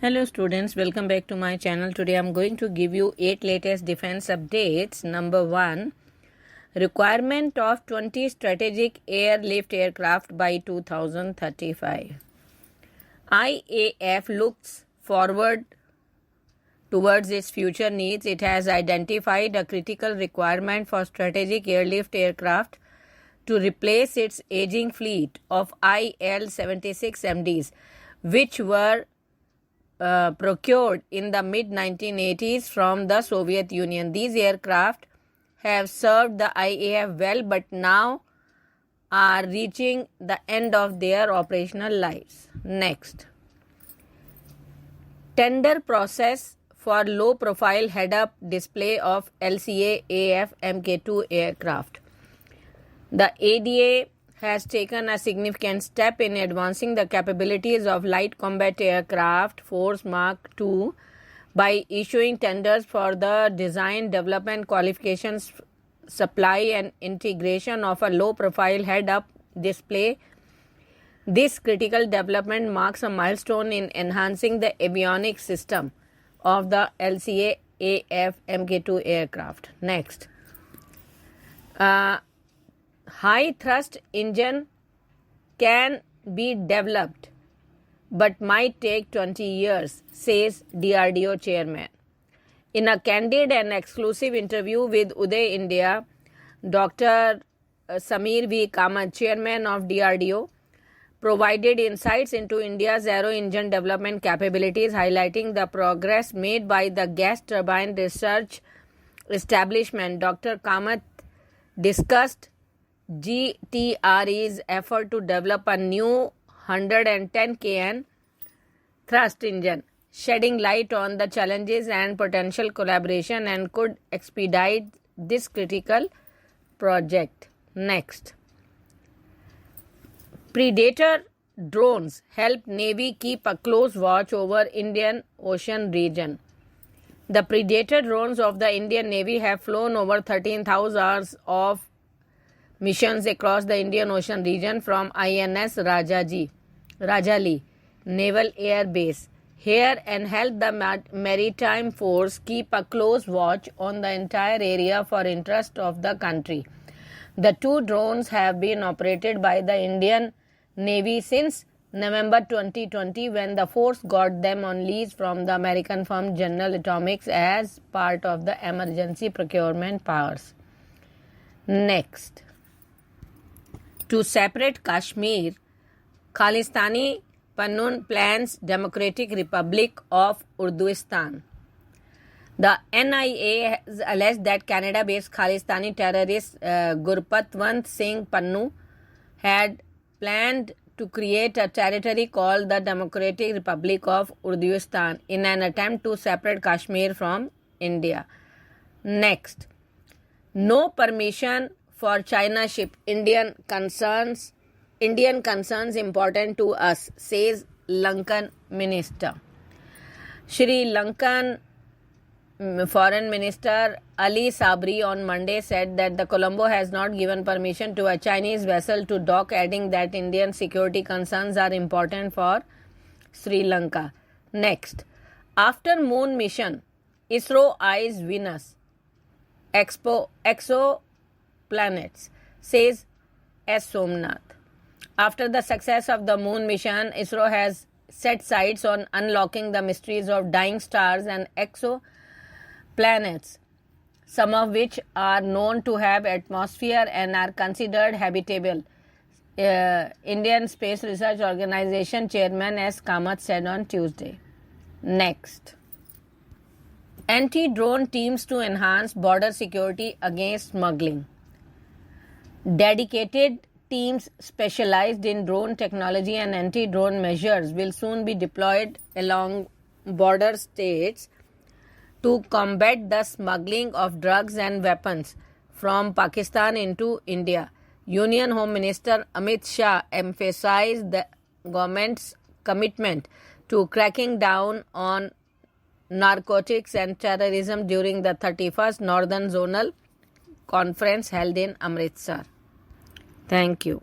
Hello students, welcome back to my channel. Today I am going to give you 8 latest defense updates. Number 1, requirement of 20 strategic airlift aircraft by 2035. IAF looks forward towards its future needs. It has identified a critical requirement for strategic airlift aircraft to replace its aging fleet of IL-76MDs, which were procured in the mid-1980s from the Soviet Union. These aircraft have served the IAF well, but now are reaching the end of their operational lives. Next, tender process for low-profile head-up display of LCA AF MK2 aircraft. The ADA has taken a significant step in advancing the capabilities of light combat aircraft Force Mark II by issuing tenders for the design, development, qualifications, supply and integration of a low-profile head-up display. This critical development marks a milestone in enhancing the avionics system of the LCA AF MK2 aircraft. Next, high thrust engine can be developed but might take 20 years, says DRDO chairman. In a candid and exclusive interview with Uday India, Dr. Samir V. Kamath, chairman of DRDO, provided insights into India's aero engine development capabilities, highlighting the progress made by the gas turbine research establishment. Dr. Kamath discussed GTRE's effort to develop a new 110 kN thrust engine, shedding light on the challenges and potential collaboration and could expedite this critical project. Next, Predator drones help Navy keep a close watch over Indian Ocean region. The Predator drones of the Indian Navy have flown over 13,000 hours of missions across the Indian Ocean region from INS Rajali Naval Air Base here and help the Maritime Force keep a close watch on the entire area for interest of the country. The two drones have been operated by the Indian Navy since November 2020, when the force got them on lease from the American firm General Atomics as part of the emergency procurement powers. Next, to separate Kashmir, Khalistani Pannun plans Democratic Republic of Urduistan. The NIA has alleged that Canada-based Khalistani terrorist Gurpatwant Singh Pannu had planned to create a territory called the Democratic Republic of Urduistan in an attempt to separate Kashmir from India. Next, no permission for China ship. Indian concerns important to us, says Lankan minister. Sri Lankan Foreign Minister Ali Sabri on Monday said that the Colombo has not given permission to a Chinese vessel to dock, adding that Indian security concerns are important for Sri Lanka. Next, after moon mission, ISRO eyes Venus Exoplanets, says S. Somnath. After the success of the moon mission, ISRO has set sights on unlocking the mysteries of dying stars and exoplanets, some of which are known to have atmosphere and are considered habitable. Indian Space Research Organization Chairman S. Kamath said on Tuesday. Next, Antidrone teams to enhance border security against smuggling. Dedicated teams specialized in drone technology and anti-drone measures will soon be deployed along border states to combat the smuggling of drugs and weapons from Pakistan into India. Union Home Minister Amit Shah emphasized the government's commitment to cracking down on narcotics and terrorism during the 31st Northern Zonal Conference held in Amritsar. Thank you.